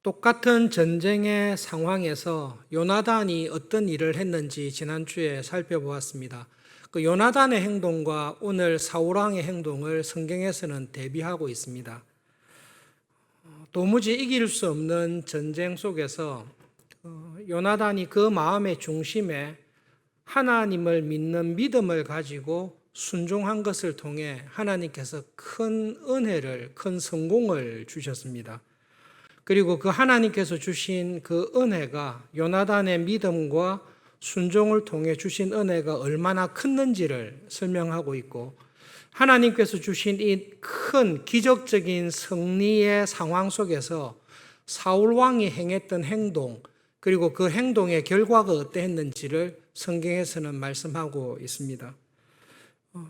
똑같은 전쟁의 상황에서 요나단이 어떤 일을 했는지 지난주에 살펴보았습니다. 그 요나단의 행동과 오늘 사울왕의 행동을 성경에서는 대비하고 있습니다. 도무지 이길 수 없는 전쟁 속에서 요나단이 그 마음의 중심에 하나님을 믿는 믿음을 가지고 순종한 것을 통해 하나님께서 큰 은혜를, 큰 성공을 주셨습니다. 그리고 그 하나님께서 주신 그 은혜가 요나단의 믿음과 순종을 통해 주신 은혜가 얼마나 컸는지를 설명하고 있고, 하나님께서 주신 이 큰 기적적인 승리의 상황 속에서 사울 왕이 행했던 행동, 그리고 그 행동의 결과가 어떠했는지를 성경에서는 말씀하고 있습니다.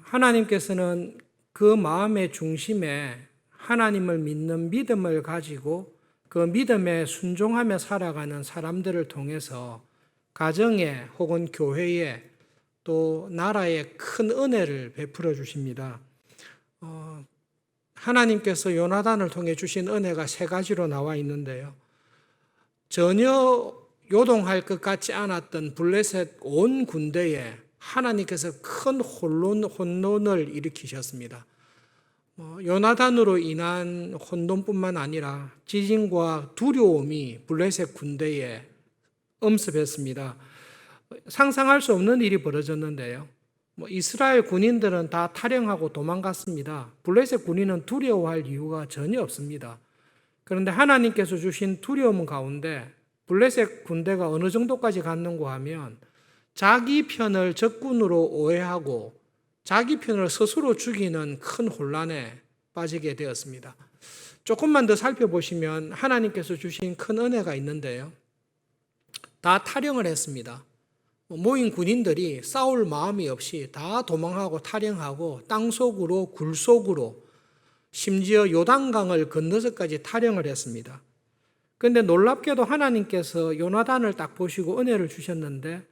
하나님께서는 그 마음의 중심에 하나님을 믿는 믿음을 가지고 그 믿음에 순종하며 살아가는 사람들을 통해서 가정에 혹은 교회에 또 나라에 큰 은혜를 베풀어 주십니다. 하나님께서 요나단을 통해 주신 은혜가 세 가지로 나와 있는데요. 전혀 요동할 것 같지 않았던 블레셋 온 군대에 하나님께서 큰 혼돈을 일으키셨습니다. 요나단으로 인한 혼돈뿐만 아니라 지진과 두려움이 블레셋 군대에 엄습했습니다. 상상할 수 없는 일이 벌어졌는데요. 이스라엘 군인들은 다 탈영하고 도망갔습니다. 블레셋 군인은 두려워할 이유가 전혀 없습니다. 그런데 하나님께서 주신 두려움 가운데 블레셋 군대가 어느 정도까지 갔는가 하면 자기 편을 적군으로 오해하고 자기 편을 스스로 죽이는 큰 혼란에 빠지게 되었습니다. 조금만 더 살펴보시면 하나님께서 주신 큰 은혜가 있는데요. 다 탈영을 했습니다. 모인 군인들이 싸울 마음이 없이 다 도망하고 탈영하고 땅속으로 굴속으로 심지어 요단강을 건너서까지 탈영을 했습니다. 그런데 놀랍게도 하나님께서 요나단을 딱 보시고 은혜를 주셨는데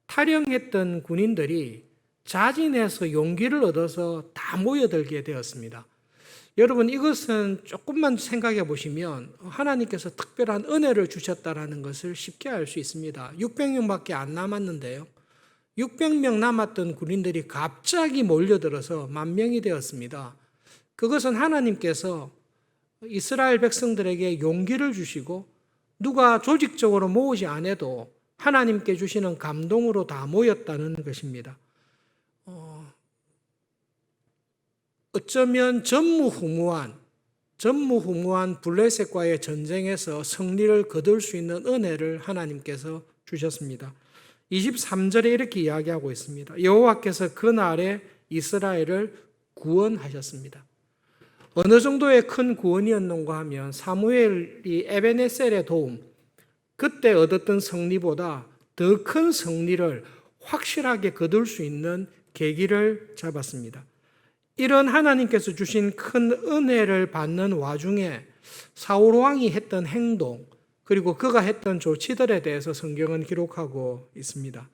탈영했던 군인들이 자진해서 용기를 얻어서 다 모여들게 되었습니다. 여러분, 이것은 조금만 생각해 보시면 하나님께서 특별한 은혜를 주셨다는 것을 쉽게 알 수 있습니다. 600명밖에 안 남았는데요. 600명 남았던 군인들이 갑자기 몰려들어서 10,000명이 되었습니다. 그것은 하나님께서 이스라엘 백성들에게 용기를 주시고 누가 조직적으로 모으지 않아도 하나님께 주시는 감동으로 다 모였다는 것입니다. 어쩌면 전무후무한 블레셋과의 전쟁에서 승리를 거둘 수 있는 은혜를 하나님께서 주셨습니다. 23절에 이렇게 이야기하고 있습니다. 여호와께서 그날에 이스라엘을 구원하셨습니다. 어느 정도의 큰 구원이었는가 하면 사무엘이 에베네셀의 도움, 그때 얻었던 승리보다 더 큰 승리를 확실하게 거둘 수 있는 계기를 잡았습니다. 이런 하나님께서 주신 큰 은혜를 받는 와중에 사울 왕이 했던 행동, 그리고 그가 했던 조치들에 대해서 성경은 기록하고 있습니다.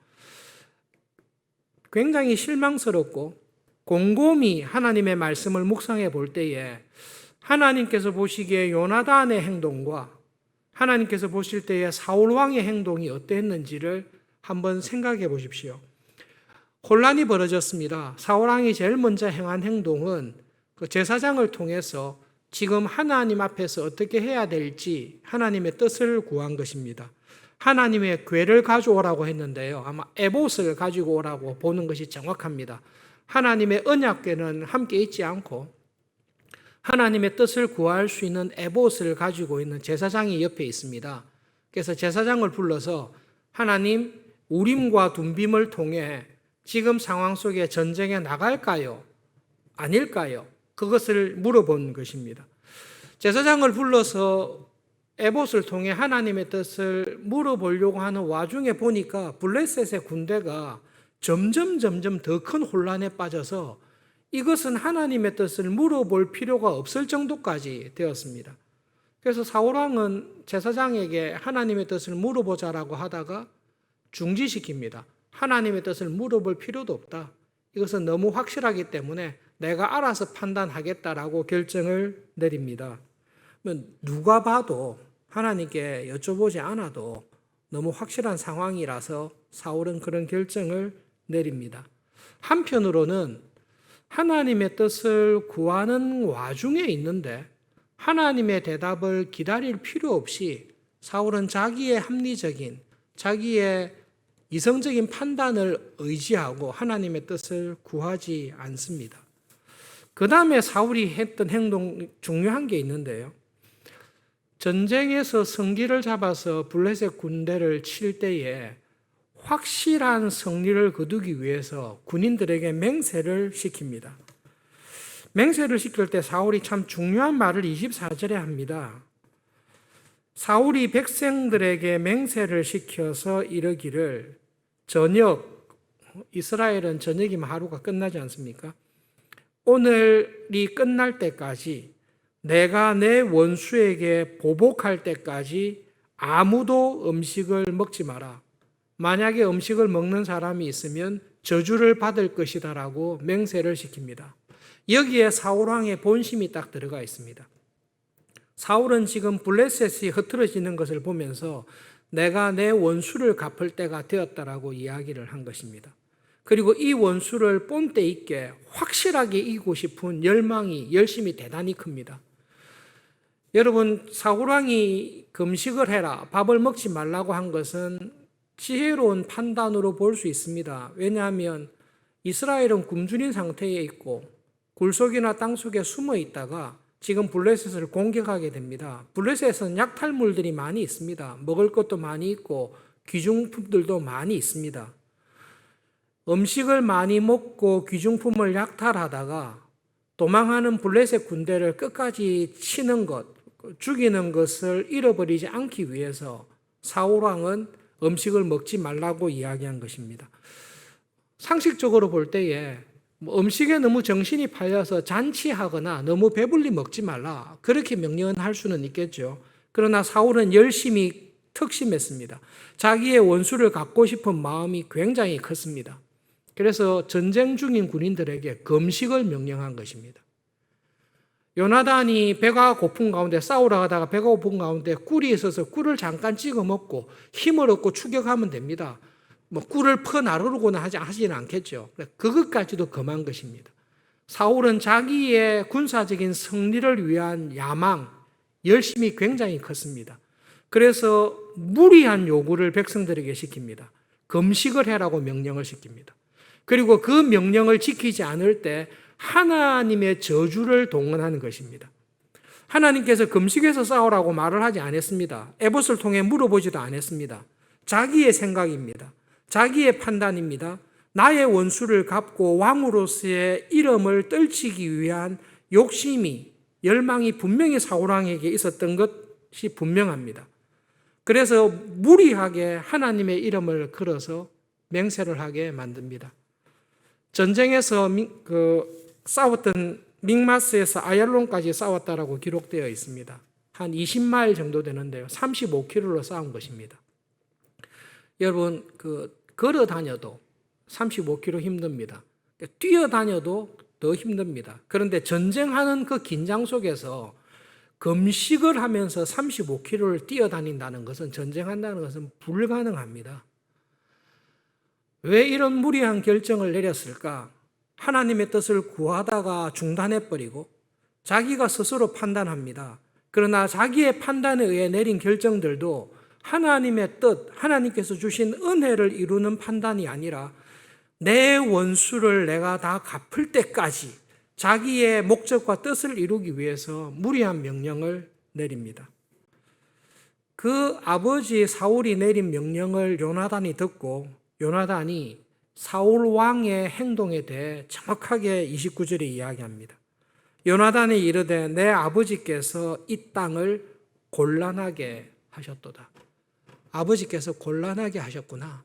굉장히 실망스럽고 곰곰이 하나님의 말씀을 묵상해 볼 때에 하나님께서 보시기에 요나단의 행동과 하나님께서 보실 때에 사울 왕의 행동이 어땠는지를 한번 생각해 보십시오. 혼란이 벌어졌습니다. 사울 왕이 제일 먼저 행한 행동은 그 제사장을 통해서 지금 하나님 앞에서 어떻게 해야 될지 하나님의 뜻을 구한 것입니다. 하나님의 궤를 가져오라고 했는데요. 아마 에봇을 가지고 오라고 보는 것이 정확합니다. 하나님의 언약궤는 함께 있지 않고 하나님의 뜻을 구할 수 있는 에봇을 가지고 있는 제사장이 옆에 있습니다. 그래서 제사장을 불러서 하나님, 우림과 둠빔을 통해 지금 상황 속에 전쟁에 나갈까요? 아닐까요? 그것을 물어본 것입니다. 제사장을 불러서 에봇을 통해 하나님의 뜻을 물어보려고 하는 와중에 보니까 블레셋의 군대가 점점 더 큰 혼란에 빠져서 이것은 하나님의 뜻을 물어볼 필요가 없을 정도까지 되었습니다. 그래서 사울왕은 제사장에게 하나님의 뜻을 물어보자라고 하다가 중지시킵니다. 하나님의 뜻을 물어볼 필요도 없다. 이것은 너무 확실하기 때문에 내가 알아서 판단하겠다라고 결정을 내립니다. 누가 봐도 하나님께 여쭤보지 않아도 너무 확실한 상황이라서 사울은 그런 결정을 내립니다. 한편으로는 하나님의 뜻을 구하는 와중에 있는데 하나님의 대답을 기다릴 필요 없이 사울은 자기의 합리적인, 자기의 이성적인 판단을 의지하고 하나님의 뜻을 구하지 않습니다. 그 다음에 사울이 했던 행동 중요한 게 있는데요. 전쟁에서 성기를 잡아서 블레셋 군대를 칠 때에 확실한 승리를 거두기 위해서 군인들에게 맹세를 시킵니다. 맹세를 시킬 때 사울이 참 중요한 말을 24절에 합니다. 사울이 백성들에게 맹세를 시켜서 이르기를 저녁, 이스라엘은 저녁이면 하루가 끝나지 않습니까? 오늘이 끝날 때까지 내가 내 원수에게 보복할 때까지 아무도 음식을 먹지 마라. 만약에 음식을 먹는 사람이 있으면 저주를 받을 것이다라고 맹세를 시킵니다. 여기에 사울왕의 본심이 딱 들어가 있습니다. 사울은 지금 블레셋이 흐트러지는 것을 보면서 내가 내 원수를 갚을 때가 되었다라고 이야기를 한 것입니다. 그리고 이 원수를 본때 있게 확실하게 이기고 싶은 열망이, 열심이 대단히 큽니다. 여러분, 사울왕이 금식을 해라, 밥을 먹지 말라고 한 것은 지혜로운 판단으로 볼 수 있습니다. 왜냐하면 이스라엘은 굶주린 상태에 있고 굴속이나 땅속에 숨어 있다가 지금 블레셋을 공격하게 됩니다. 블레셋은 약탈물들이 많이 있습니다. 먹을 것도 많이 있고 귀중품들도 많이 있습니다. 음식을 많이 먹고 귀중품을 약탈하다가 도망하는 블레셋 군대를 끝까지 치는 것, 죽이는 것을 잃어버리지 않기 위해서 사울왕은 음식을 먹지 말라고 이야기한 것입니다. 상식적으로 볼 때에 음식에 너무 정신이 팔려서 잔치하거나 너무 배불리 먹지 말라 그렇게 명령은 할 수는 있겠죠. 그러나 사울은 열심히 특심했습니다. 자기의 원수를 갚고 싶은 마음이 굉장히 컸습니다. 그래서 전쟁 중인 군인들에게 금식을 명령한 것입니다. 요나단이 배가 고픈 가운데 싸우러 가다가 배가 고픈 가운데 꿀이 있어서 꿀을 잠깐 찍어 먹고 힘을 얻고 추격하면 됩니다. 꿀을 퍼나르거나 하지는 않겠죠. 그것까지도 금한 것입니다. 사울은 자기의 군사적인 승리를 위한 야망, 열심이 굉장히 컸습니다. 그래서 무리한 요구를 백성들에게 시킵니다. 금식을 해라고 명령을 시킵니다. 그리고 그 명령을 지키지 않을 때 하나님의 저주를 동원하는 것입니다. 하나님께서 금식해서 싸우라고 말을 하지 않았습니다. 에봇을 통해 물어보지도 않았습니다. 자기의 생각입니다. 자기의 판단입니다. 나의 원수를 갚고 왕으로서의 이름을 떨치기 위한 욕심이, 열망이 분명히 사울왕에게 있었던 것이 분명합니다. 그래서 무리하게 하나님의 이름을 걸어서 맹세를 하게 만듭니다. 전쟁에서 싸웠던 믹마스에서 아얄론까지 싸웠다라고 기록되어 있습니다. 한 20마일 정도 되는데요. 35km로 싸운 것입니다. 여러분, 걸어 다녀도 35km 힘듭니다. 뛰어다녀도 더 힘듭니다. 그런데 전쟁하는 그 긴장 속에서 금식을 하면서 35km를 뛰어다닌다는 것은, 전쟁한다는 것은 불가능합니다. 왜 이런 무리한 결정을 내렸을까? 하나님의 뜻을 구하다가 중단해버리고 자기가 스스로 판단합니다. 그러나 자기의 판단에 의해 내린 결정들도 하나님의 뜻, 하나님께서 주신 은혜를 이루는 판단이 아니라 내 원수를 내가 다 갚을 때까지 자기의 목적과 뜻을 이루기 위해서 무리한 명령을 내립니다. 그 아버지 사울이 내린 명령을 요나단이 듣고 요나단이 사울 왕의 행동에 대해 정확하게 29절에 이야기합니다. 요나단이 이르되 내 아버지께서 이 땅을 곤란하게 하셨도다. 아버지께서 곤란하게 하셨구나.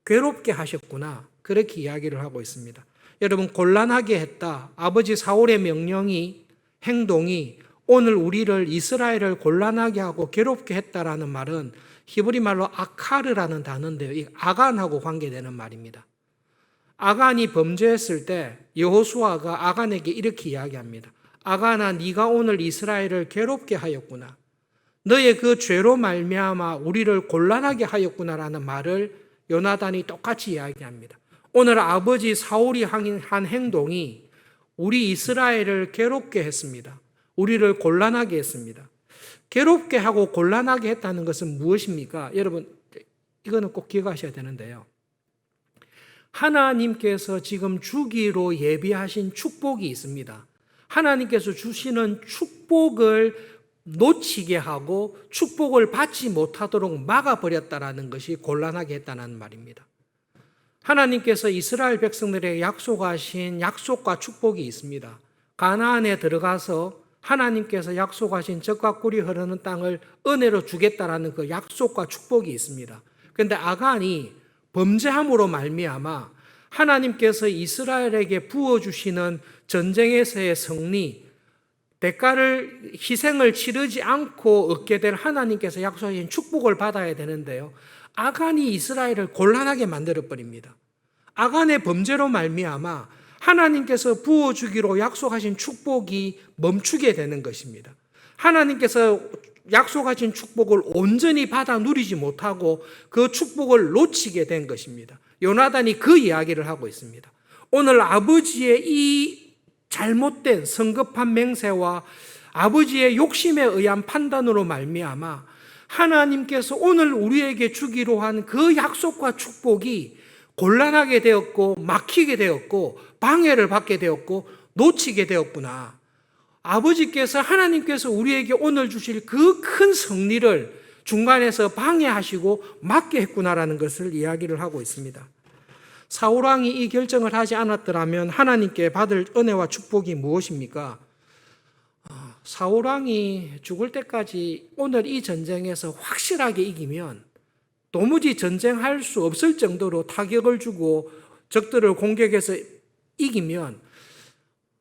괴롭게 하셨구나. 그렇게 이야기를 하고 있습니다. 여러분, 곤란하게 했다. 아버지 사울의 명령이, 행동이 오늘 우리를, 이스라엘을 곤란하게 하고 괴롭게 했다라는 말은 히브리 말로 아카르라는 단어인데요. 이 아간하고 관계되는 말입니다. 아간이 범죄했을 때 여호수아가 아간에게 이렇게 이야기합니다. 아간아, 네가 오늘 이스라엘을 괴롭게 하였구나. 너의 그 죄로 말미암아 우리를 곤란하게 하였구나라는 말을 요나단이 똑같이 이야기합니다. 오늘 아버지 사울이 한 행동이 우리 이스라엘을 괴롭게 했습니다. 우리를 곤란하게 했습니다. 괴롭게 하고 곤란하게 했다는 것은 무엇입니까? 여러분, 이거는 꼭 기억하셔야 되는데요. 하나님께서 지금 주기로 예비하신 축복이 있습니다. 하나님께서 주시는 축복을 놓치게 하고 축복을 받지 못하도록 막아버렸다는 것이 곤란하게 했다는 말입니다. 하나님께서 이스라엘 백성들에게 약속하신 약속과 축복이 있습니다. 가나안에 들어가서 하나님께서 약속하신 젖과 꿀이 흐르는 땅을 은혜로 주겠다라는 그 약속과 축복이 있습니다. 그런데 아간이 범죄함으로 말미암아 하나님께서 이스라엘에게 부어주시는 전쟁에서의 승리, 대가를 희생을 치르지 않고 얻게 될 하나님께서 약속하신 축복을 받아야 되는데요. 아간이 이스라엘을 곤란하게 만들어버립니다. 아간의 범죄로 말미암아 하나님께서 부어주기로 약속하신 축복이 멈추게 되는 것입니다. 하나님께서 약속하신 축복을 온전히 받아 누리지 못하고 그 축복을 놓치게 된 것입니다. 요나단이 그 이야기를 하고 있습니다. 오늘 아버지의 이 잘못된 성급한 맹세와 아버지의 욕심에 의한 판단으로 말미암아 하나님께서 오늘 우리에게 주기로 한 그 약속과 축복이 곤란하게 되었고 막히게 되었고 방해를 받게 되었고 놓치게 되었구나. 아버지께서 하나님께서 우리에게 오늘 주실 그 큰 승리를 중간에서 방해하시고 막게 했구나라는 것을 이야기를 하고 있습니다. 사울왕이 이 결정을 하지 않았더라면 하나님께 받을 은혜와 축복이 무엇입니까? 사울왕이 죽을 때까지 오늘 이 전쟁에서 확실하게 이기면 도무지 전쟁할 수 없을 정도로 타격을 주고 적들을 공격해서 이기면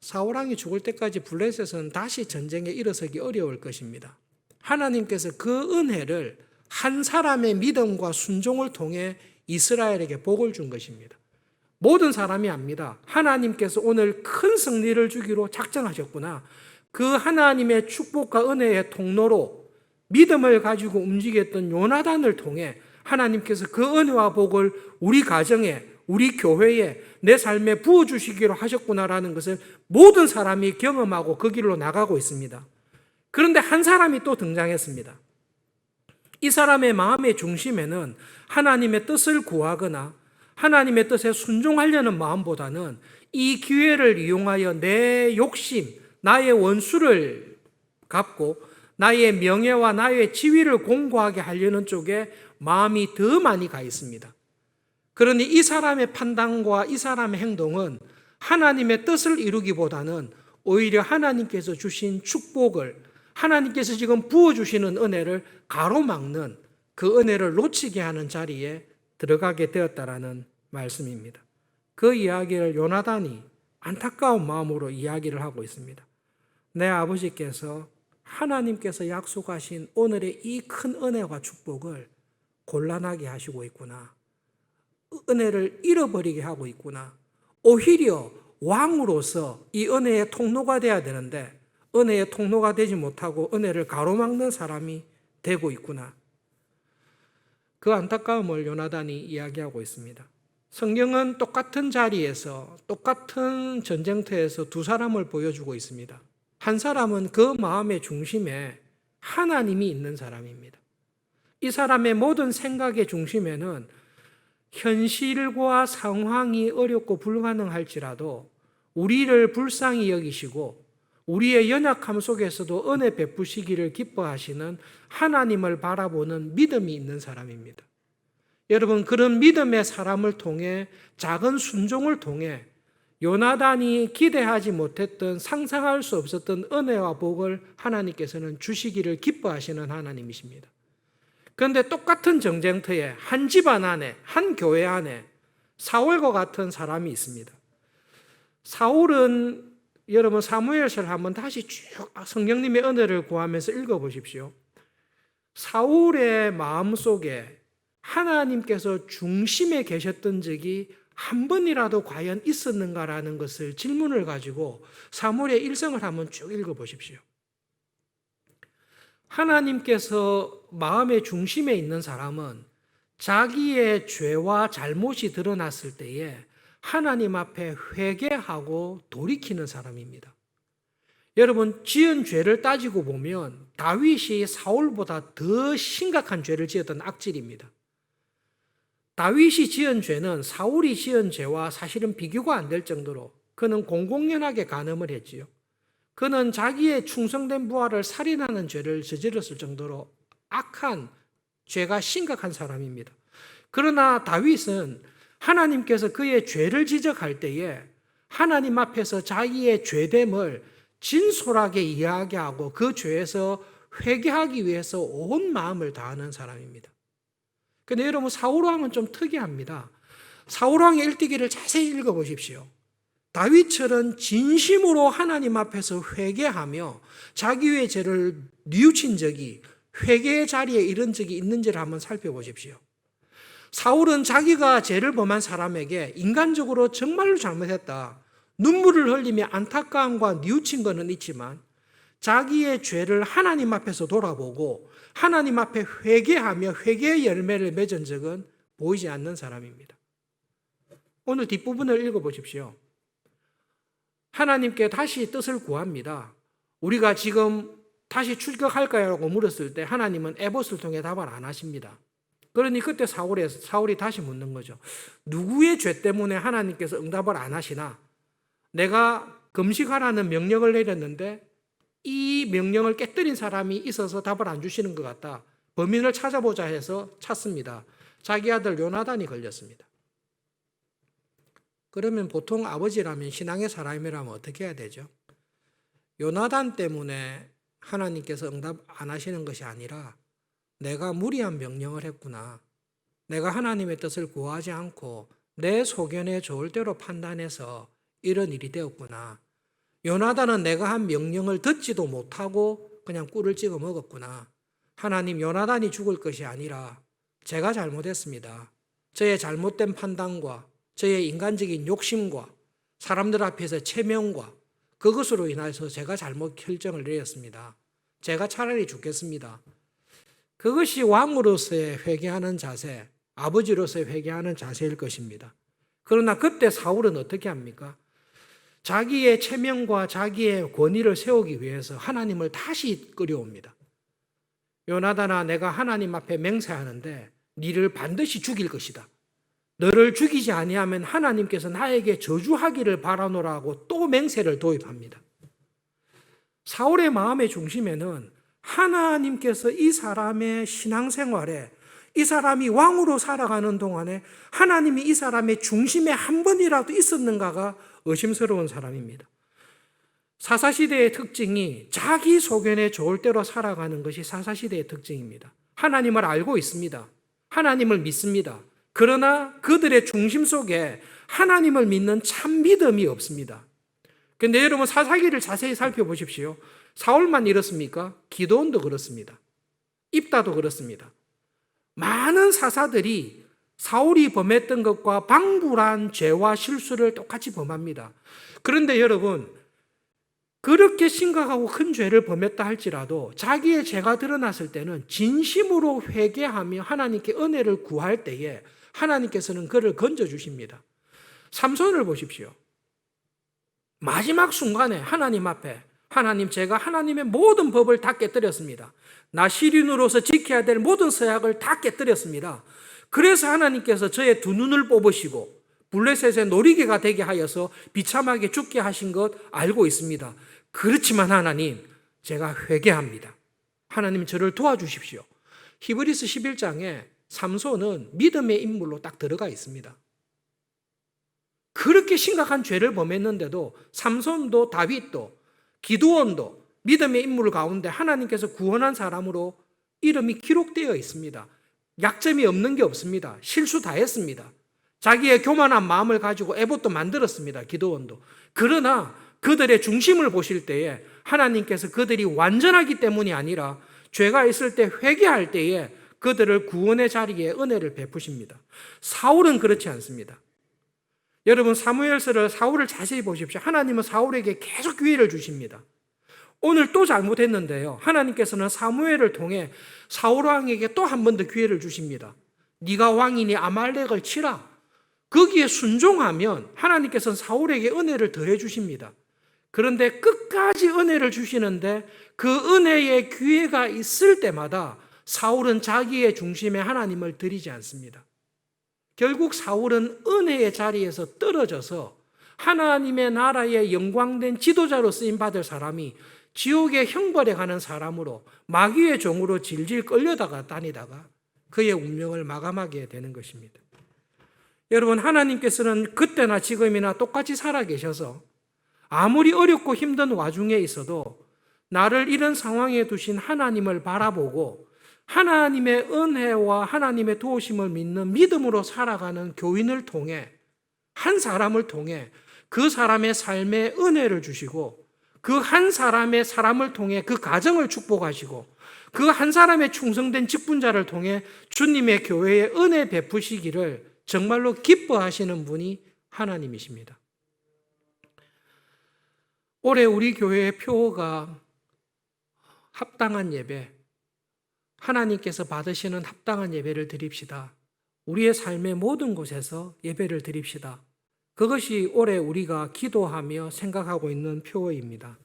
사울왕이 죽을 때까지 블레셋은 다시 전쟁에 일어서기 어려울 것입니다. 하나님께서 그 은혜를 한 사람의 믿음과 순종을 통해 이스라엘에게 복을 준 것입니다. 모든 사람이 압니다. 하나님께서 오늘 큰 승리를 주기로 작정하셨구나. 그 하나님의 축복과 은혜의 통로로 믿음을 가지고 움직였던 요나단을 통해 하나님께서 그 은혜와 복을 우리 가정에, 우리 교회에, 내 삶에 부어주시기로 하셨구나라는 것을 모든 사람이 경험하고 그 길로 나가고 있습니다. 그런데 한 사람이 또 등장했습니다. 이 사람의 마음의 중심에는 하나님의 뜻을 구하거나 하나님의 뜻에 순종하려는 마음보다는 이 기회를 이용하여 내 욕심, 나의 원수를 갚고 나의 명예와 나의 지위를 공고하게 하려는 쪽에 마음이 더 많이 가 있습니다. 그러니 이 사람의 판단과 이 사람의 행동은 하나님의 뜻을 이루기보다는 오히려 하나님께서 주신 축복을, 하나님께서 지금 부어주시는 은혜를 가로막는 그 은혜를 놓치게 하는 자리에 들어가게 되었다라는 말씀입니다. 그 이야기를 요나단이 안타까운 마음으로 이야기를 하고 있습니다. 내 아버지께서 하나님께서 약속하신 오늘의 이 큰 은혜와 축복을 곤란하게 하시고 있구나. 은혜를 잃어버리게 하고 있구나. 오히려 왕으로서 이 은혜의 통로가 되어야 되는데 은혜의 통로가 되지 못하고 은혜를 가로막는 사람이 되고 있구나. 그 안타까움을 요나단이 이야기하고 있습니다. 성경은 똑같은 자리에서 똑같은 전쟁터에서 두 사람을 보여주고 있습니다. 한 사람은 그 마음의 중심에 하나님이 있는 사람입니다. 이 사람의 모든 생각의 중심에는 현실과 상황이 어렵고 불가능할지라도 우리를 불쌍히 여기시고 우리의 연약함 속에서도 은혜 베푸시기를 기뻐하시는 하나님을 바라보는 믿음이 있는 사람입니다. 여러분, 그런 믿음의 사람을 통해 작은 순종을 통해 요나단이 기대하지 못했던 상상할 수 없었던 은혜와 복을 하나님께서는 주시기를 기뻐하시는 하나님이십니다. 그런데 똑같은 전쟁터에 한 집안 안에, 한 교회 안에 사울과 같은 사람이 있습니다. 사울은 여러분 사무엘서를 한번 다시 쭉 성령님의 은혜를 구하면서 읽어보십시오. 사울의 마음속에 하나님께서 중심에 계셨던 적이 한 번이라도 과연 있었는가라는 것을 질문을 가지고 사무엘의 일생을 한번 쭉 읽어보십시오. 하나님께서 마음의 중심에 있는 사람은 자기의 죄와 잘못이 드러났을 때에 하나님 앞에 회개하고 돌이키는 사람입니다. 여러분, 지은 죄를 따지고 보면 다윗이 사울보다 더 심각한 죄를 지었던 악질입니다. 다윗이 지은 죄는 사울이 지은 죄와 사실은 비교가 안 될 정도로 그는 공공연하게 간음을 했지요. 그는 자기의 충성된 부하를 살인하는 죄를 저질렀을 정도로 악한 죄가 심각한 사람입니다. 그러나 다윗은 하나님께서 그의 죄를 지적할 때에 하나님 앞에서 자기의 죄됨을 진솔하게 이야기하고 그 죄에서 회개하기 위해서 온 마음을 다하는 사람입니다. 그런데 여러분, 사울왕은 좀 특이합니다. 사울왕의 일기를 자세히 읽어보십시오. 다윗처럼 진심으로 하나님 앞에서 회개하며 자기의 죄를 뉘우친 적이, 회개의 자리에 이른 적이 있는지를 한번 살펴보십시오. 사울은 자기가 죄를 범한 사람에게 인간적으로 정말로 잘못했다, 눈물을 흘리며 안타까움과 뉘우친 것은 있지만 자기의 죄를 하나님 앞에서 돌아보고 하나님 앞에 회개하며 회개의 열매를 맺은 적은 보이지 않는 사람입니다. 오늘 뒷부분을 읽어보십시오. 하나님께 다시 뜻을 구합니다. 우리가 지금 다시 출격할까요? 라고 물었을 때 하나님은 에봇을 통해 답을 안 하십니다. 그러니 그때 사울이 다시 묻는 거죠. 누구의 죄 때문에 하나님께서 응답을 안 하시나? 내가 금식하라는 명령을 내렸는데 이 명령을 깨뜨린 사람이 있어서 답을 안 주시는 것 같다. 범인을 찾아보자 해서 찾습니다. 자기 아들 요나단이 걸렸습니다. 그러면 보통 아버지라면, 신앙의 사람이라면 어떻게 해야 되죠? 요나단 때문에 하나님께서 응답 안 하시는 것이 아니라 내가 무리한 명령을 했구나. 내가 하나님의 뜻을 구하지 않고 내 소견에 좋을 대로 판단해서 이런 일이 되었구나. 요나단은 내가 한 명령을 듣지도 못하고 그냥 꿀을 찍어 먹었구나. 하나님, 요나단이 죽을 것이 아니라 제가 잘못했습니다. 저의 잘못된 판단과 저의 인간적인 욕심과 사람들 앞에서 체면과 그것으로 인해서 제가 잘못 결정을 내렸습니다. 제가 차라리 죽겠습니다. 그것이 왕으로서의 회개하는 자세, 아버지로서의 회개하는 자세일 것입니다. 그러나 그때 사울은 어떻게 합니까? 자기의 체면과 자기의 권위를 세우기 위해서 하나님을 다시 끌어옵니다. 요나단아, 내가 하나님 앞에 맹세하는데 네를 반드시 죽일 것이다. 너를 죽이지 아니하면 하나님께서 나에게 저주하기를 바라노라고 또 맹세를 도입합니다. 사울의 마음의 중심에는 하나님께서 이 사람의 신앙생활에, 이 사람이 왕으로 살아가는 동안에 하나님이 이 사람의 중심에 한 번이라도 있었는가가 의심스러운 사람입니다. 사사시대의 특징이 자기 소견에 좋을 대로 살아가는 것이 사사시대의 특징입니다. 하나님을 알고 있습니다. 하나님을 믿습니다. 그러나 그들의 중심 속에 하나님을 믿는 참 믿음이 없습니다. 그런데 여러분, 사사기를 자세히 살펴보십시오. 사울만 이렇습니까? 기드온도 그렇습니다. 입다도 그렇습니다. 많은 사사들이 사울이 범했던 것과 방불한 죄와 실수를 똑같이 범합니다. 그런데 여러분, 그렇게 심각하고 큰 죄를 범했다 할지라도 자기의 죄가 드러났을 때는 진심으로 회개하며 하나님께 은혜를 구할 때에 하나님께서는 그를 건져주십니다. 삼손을 보십시오. 마지막 순간에 하나님 앞에, 하나님, 제가 하나님의 모든 법을 다 깨뜨렸습니다. 나 시린으로서 지켜야 될 모든 서약을 다 깨뜨렸습니다. 그래서 하나님께서 저의 두 눈을 뽑으시고 블레셋의 놀이개가 되게 하여서 비참하게 죽게 하신 것 알고 있습니다. 그렇지만 하나님, 제가 회개합니다. 하나님, 저를 도와주십시오. 히브리서 11장에 삼손은 믿음의 인물로 딱 들어가 있습니다. 그렇게 심각한 죄를 범했는데도 삼손도 다윗도 기드온도 믿음의 인물 가운데 하나님께서 구원한 사람으로 이름이 기록되어 있습니다. 약점이 없는 게 없습니다. 실수 다 했습니다. 자기의 교만한 마음을 가지고 에봇도 만들었습니다. 기드온도. 그러나 그들의 중심을 보실 때에 하나님께서 그들이 완전하기 때문이 아니라 죄가 있을 때 회개할 때에 그들을 구원의 자리에 은혜를 베푸십니다. 사울은 그렇지 않습니다. 여러분, 사무엘서를, 사울을 자세히 보십시오. 하나님은 사울에게 계속 기회를 주십니다. 오늘 또 잘못했는데요. 하나님께서는 사무엘을 통해 사울 왕에게 또 한 번 더 기회를 주십니다. 네가 왕이니 아말렉을 치라. 거기에 순종하면 하나님께서는 사울에게 은혜를 더해 주십니다. 그런데 끝까지 은혜를 주시는데 그 은혜의 기회가 있을 때마다 사울은 자기의 중심에 하나님을 드리지 않습니다. 결국 사울은 은혜의 자리에서 떨어져서 하나님의 나라의 영광된 지도자로 쓰임받을 사람이 지옥의 형벌에 가는 사람으로 마귀의 종으로 질질 끌려다가 다니다가 그의 운명을 마감하게 되는 것입니다. 여러분, 하나님께서는 그때나 지금이나 똑같이 살아계셔서 아무리 어렵고 힘든 와중에 있어도 나를 이런 상황에 두신 하나님을 바라보고 하나님의 은혜와 하나님의 도우심을 믿는 믿음으로 살아가는 교인을 통해 한 사람을 통해 그 사람의 삶에 은혜를 주시고 그 한 사람의 사람을 통해 그 가정을 축복하시고 그 한 사람의 충성된 직분자를 통해 주님의 교회에 은혜 베푸시기를 정말로 기뻐하시는 분이 하나님이십니다. 올해 우리 교회의 표어가 합당한 예배, 하나님께서 받으시는 합당한 예배를 드립시다. 우리의 삶의 모든 곳에서 예배를 드립시다. 그것이 올해 우리가 기도하며 생각하고 있는 표어입니다.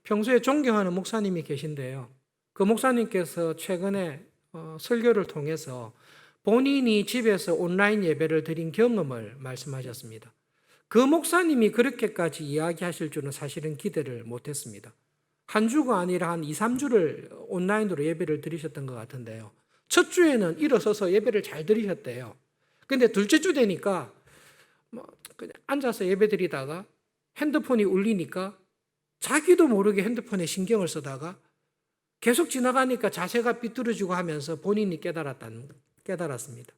평소에 존경하는 목사님이 계신데요. 그 목사님께서 최근에 설교를 통해서 본인이 집에서 온라인 예배를 드린 경험을 말씀하셨습니다. 그 목사님이 그렇게까지 이야기하실 줄은 사실은 기대를 못했습니다. 한 주가 아니라 한 2, 3주를 온라인으로 예배를 드리셨던 것 같은데요. 첫 주에는 일어서서 예배를 잘 드리셨대요. 근데 둘째 주 되니까 그냥 앉아서 예배 드리다가 핸드폰이 울리니까 자기도 모르게 핸드폰에 신경을 쓰다가 계속 지나가니까 자세가 삐뚤어지고 하면서 본인이 깨달았습니다.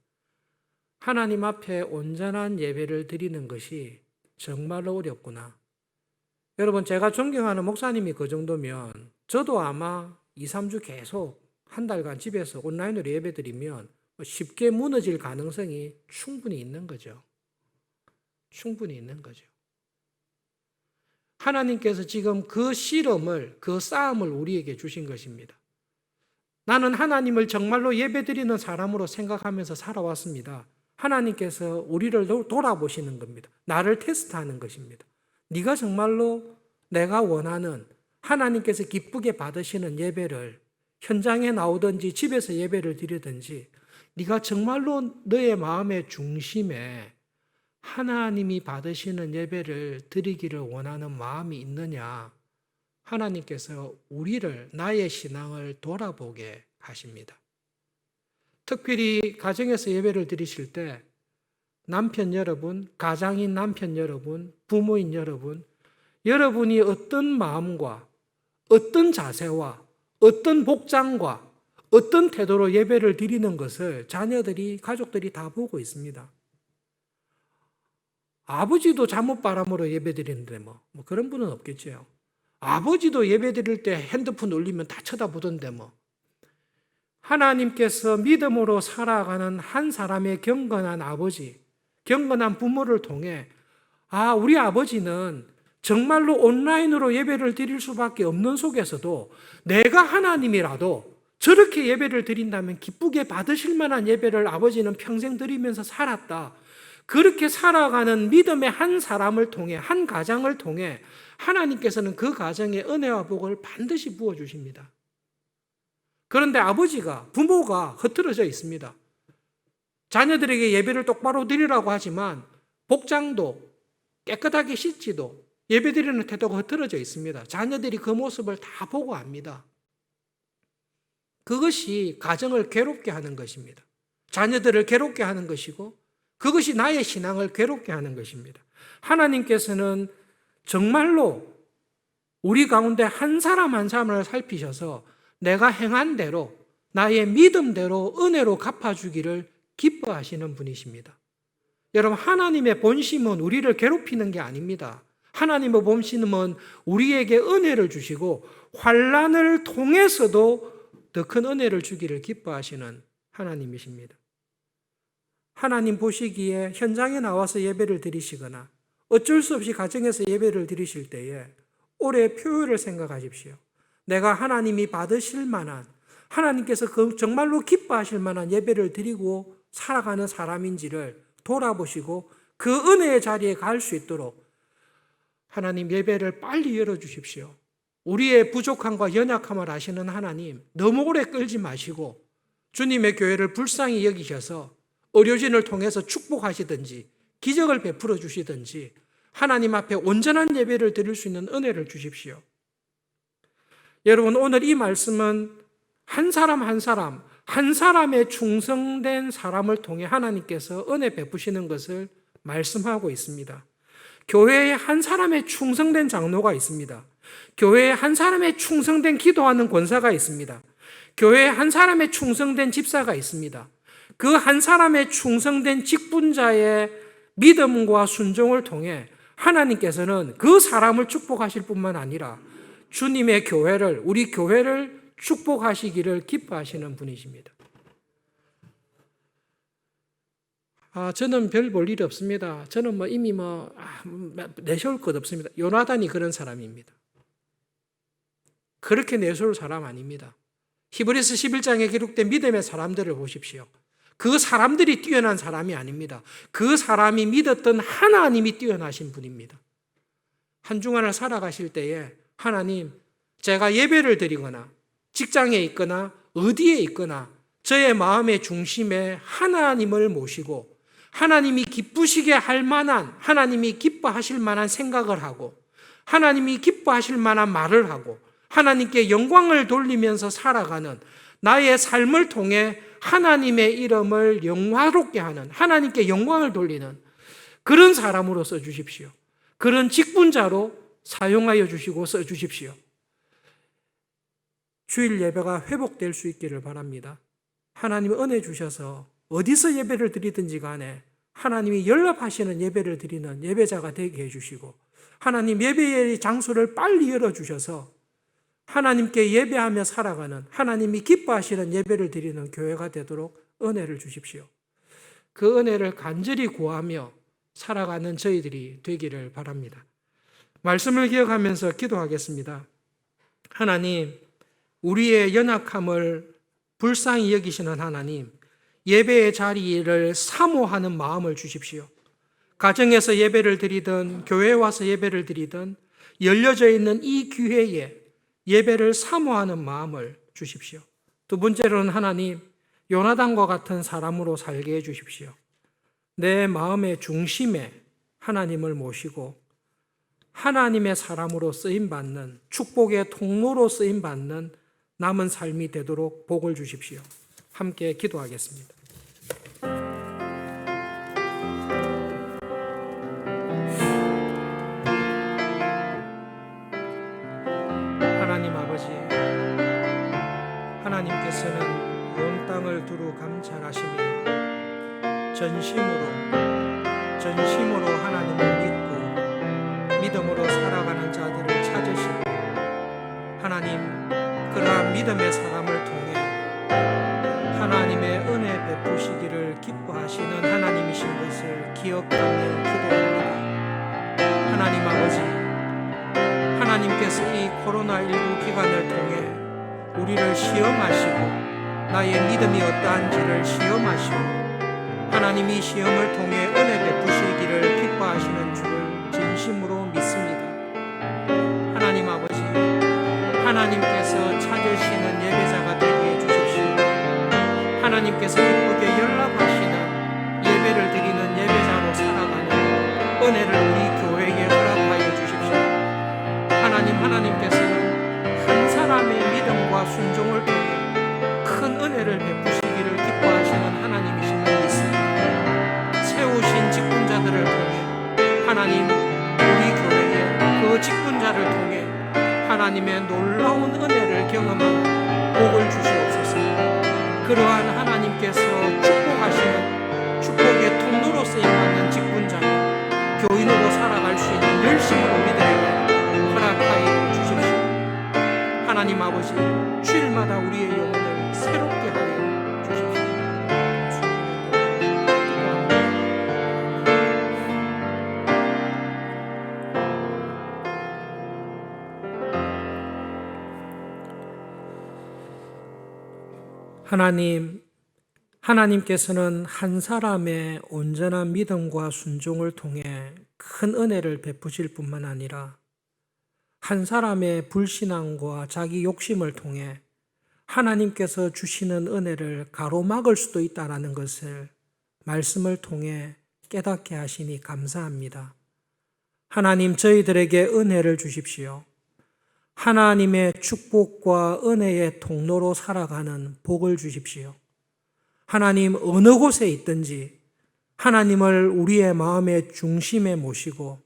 하나님 앞에 온전한 예배를 드리는 것이 정말로 어렵구나. 여러분, 제가 존경하는 목사님이 그 정도면 저도 아마 2, 3주 계속 한 달간 집에서 온라인으로 예배 드리면 쉽게 무너질 가능성이 충분히 있는 거죠. 충분히 있는 거죠. 하나님께서 지금 그 실험을, 그 싸움을 우리에게 주신 것입니다. 나는 하나님을 정말로 예배드리는 사람으로 생각하면서 살아왔습니다. 하나님께서 우리를 돌아보시는 겁니다. 나를 테스트하는 것입니다. 네가 정말로 내가 원하는 하나님께서 기쁘게 받으시는 예배를 현장에 나오든지 집에서 예배를 드리든지 네가 정말로 너의 마음의 중심에 하나님이 받으시는 예배를 드리기를 원하는 마음이 있느냐? 하나님께서 우리를, 나의 신앙을 돌아보게 하십니다. 특별히 가정에서 예배를 드리실 때 남편 여러분, 가장인 남편 여러분, 부모인 여러분, 여러분이 어떤 마음과 어떤 자세와 어떤 복장과 어떤 태도로 예배를 드리는 것을 자녀들이, 가족들이 다 보고 있습니다. 아버지도 잠옷바람으로 예배 드리는데 뭐 그런 분은 없겠죠. 아버지도 예배 드릴 때 핸드폰 울리면 다 쳐다보던데 뭐. 하나님께서 믿음으로 살아가는 한 사람의 경건한 아버지, 경건한 부모를 통해 우리 아버지는 정말로 온라인으로 예배를 드릴 수밖에 없는 속에서도 내가 하나님이라도 저렇게 예배를 드린다면 기쁘게 받으실 만한 예배를 아버지는 평생 드리면서 살았다. 그렇게 살아가는 믿음의 한 사람을 통해, 한 가정을 통해 하나님께서는 그 가정에 은혜와 복을 반드시 부어주십니다. 그런데 아버지가, 부모가 흐트러져 있습니다. 자녀들에게 예배를 똑바로 드리라고 하지만 복장도 깨끗하게 씻지도 예배드리는 태도가 흐트러져 있습니다. 자녀들이 그 모습을 다 보고 압니다. 그것이 가정을 괴롭게 하는 것입니다. 자녀들을 괴롭게 하는 것이고 그것이 나의 신앙을 괴롭게 하는 것입니다. 하나님께서는 정말로 우리 가운데 한 사람 한 사람을 살피셔서 내가 행한 대로 나의 믿음대로 은혜로 갚아주기를 기뻐하시는 분이십니다. 여러분, 하나님의 본심은 우리를 괴롭히는 게 아닙니다. 하나님의 본심은 우리에게 은혜를 주시고 환난을 통해서도 더 큰 은혜를 주기를 기뻐하시는 하나님이십니다. 하나님 보시기에 현장에 나와서 예배를 드리시거나 어쩔 수 없이 가정에서 예배를 드리실 때에 올해 표율을 생각하십시오. 내가 하나님이 받으실 만한, 하나님께서 정말로 기뻐하실 만한 예배를 드리고 살아가는 사람인지를 돌아보시고 그 은혜의 자리에 갈 수 있도록 하나님 예배를 빨리 열어주십시오. 우리의 부족함과 연약함을 아시는 하나님, 너무 오래 끌지 마시고 주님의 교회를 불쌍히 여기셔서 의료진을 통해서 축복하시든지 기적을 베풀어 주시든지 하나님 앞에 온전한 예배를 드릴 수 있는 은혜를 주십시오. 여러분, 오늘 이 말씀은 한 사람 한 사람, 한 사람의 충성된 사람을 통해 하나님께서 은혜 베푸시는 것을 말씀하고 있습니다. 교회에 한 사람의 충성된 장로가 있습니다. 교회에 한 사람의 충성된 기도하는 권사가 있습니다. 교회에 한 사람의 충성된 집사가 있습니다. 그 한 사람의 충성된 직분자의 믿음과 순종을 통해 하나님께서는 그 사람을 축복하실 뿐만 아니라 주님의 교회를, 우리 교회를 축복하시기를 기뻐하시는 분이십니다. 저는 별 볼 일이 없습니다. 저는 이미 내세울 것 없습니다. 요나단이 그런 사람입니다. 그렇게 내세울 사람 아닙니다. 히브리서 11장에 기록된 믿음의 사람들을 보십시오. 그 사람들이 뛰어난 사람이 아닙니다. 그 사람이 믿었던 하나님이 뛰어나신 분입니다. 한 주간을 살아가실 때에 하나님, 제가 예배를 드리거나 직장에 있거나 어디에 있거나 저의 마음의 중심에 하나님을 모시고 하나님이 기쁘시게 할 만한, 하나님이 기뻐하실 만한 생각을 하고 하나님이 기뻐하실 만한 말을 하고 하나님께 영광을 돌리면서 살아가는 나의 삶을 통해 하나님의 이름을 영화롭게 하는, 하나님께 영광을 돌리는 그런 사람으로 써주십시오. 그런 직분자로 사용하여 주시고 써주십시오. 주일 예배가 회복될 수 있기를 바랍니다. 하나님 은혜 주셔서 어디서 예배를 드리든지 간에 하나님이 연락하시는 예배를 드리는 예배자가 되게 해주시고 하나님 예배의 장소를 빨리 열어주셔서 하나님께 예배하며 살아가는, 하나님이 기뻐하시는 예배를 드리는 교회가 되도록 은혜를 주십시오. 그 은혜를 간절히 구하며 살아가는 저희들이 되기를 바랍니다. 말씀을 기억하면서 기도하겠습니다. 하나님, 우리의 연약함을 불쌍히 여기시는 하나님, 예배의 자리를 사모하는 마음을 주십시오. 가정에서 예배를 드리든 교회에 와서 예배를 드리든 열려져 있는 이 기회에 예배를 사모하는 마음을 주십시오. 두 번째로는 하나님, 요나단과 같은 사람으로 살게 해주십시오. 내 마음의 중심에 하나님을 모시고 하나님의 사람으로 쓰임받는, 축복의 통로로 쓰임받는 남은 삶이 되도록 복을 주십시오. 함께 기도하겠습니다. 하나님 아버지, 하나님께서는 온 땅을 두루 감찰하시며 전심으로 하나님을 믿고 믿음으로 살아가는 자들을 찾으시고 하나님, 그러한 믿음의 사람을 통해 하나님의 은혜 베푸시기를 기뻐하시는 하나님이신 것을 기억하며 기도합니다. 하나님 아버지, 하나님께서 이 코로나19 기간을 통해 우리를 시험하시고 나의 믿음이 어떠한지를 시험하시고 하나님이 시험을 통해 은혜 베푸시기를 기뻐하시는 줄을 진심으로 믿습니다. 하나님 아버지, 하나님께서 찾으시는 예배자가 되게 해주십시오. 하나님께서 기쁘게 연락하시는 예배를 드리는 예배자로 살아가는 은혜를 우리 교회에 허락하여 주십시오. 하나님께서는 한 사람의 믿음과 순종을 통해 큰 은혜를 베푸시기를 기뻐하시는 하나님이심을 믿습니다. 세우신 직분자들을 통해 하나님, 우리 교회에 그 직분자를 통해 하나님의 놀라운 은혜를 경험하는 복을 주시옵소서. 그러한 하나님께서 축복하시는 축복의 통로로 쓰임받는 직분자, 교인으로 살아갈 수 있는 열심을 우리들에게 허락하여 주십시오. 하나님 아버지, 주일마다 우리의 영혼을 새롭게 하여 주십시오. 하나님께서는 한 사람의 온전한 믿음과 순종을 통해 큰 은혜를 베푸실 뿐만 아니라 한 사람의 불신앙과 자기 욕심을 통해 하나님께서 주시는 은혜를 가로막을 수도 있다는 것을 말씀을 통해 깨닫게 하시니 감사합니다. 하나님, 저희들에게 은혜를 주십시오. 하나님의 축복과 은혜의 통로로 살아가는 복을 주십시오. 하나님, 어느 곳에 있든지 하나님을 우리의 마음의 중심에 모시고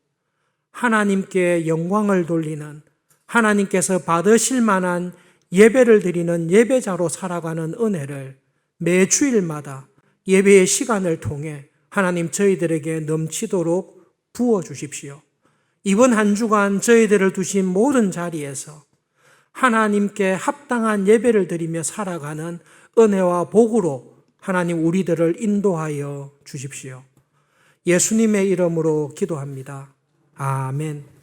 하나님께 영광을 돌리는, 하나님께서 받으실 만한 예배를 드리는 예배자로 살아가는 은혜를 매 주일마다 예배의 시간을 통해 하나님 저희들에게 넘치도록 부어주십시오. 이번 한 주간 저희들을 두신 모든 자리에서 하나님께 합당한 예배를 드리며 살아가는 은혜와 복으로 하나님 우리들을 인도하여 주십시오. 예수님의 이름으로 기도합니다. 아멘.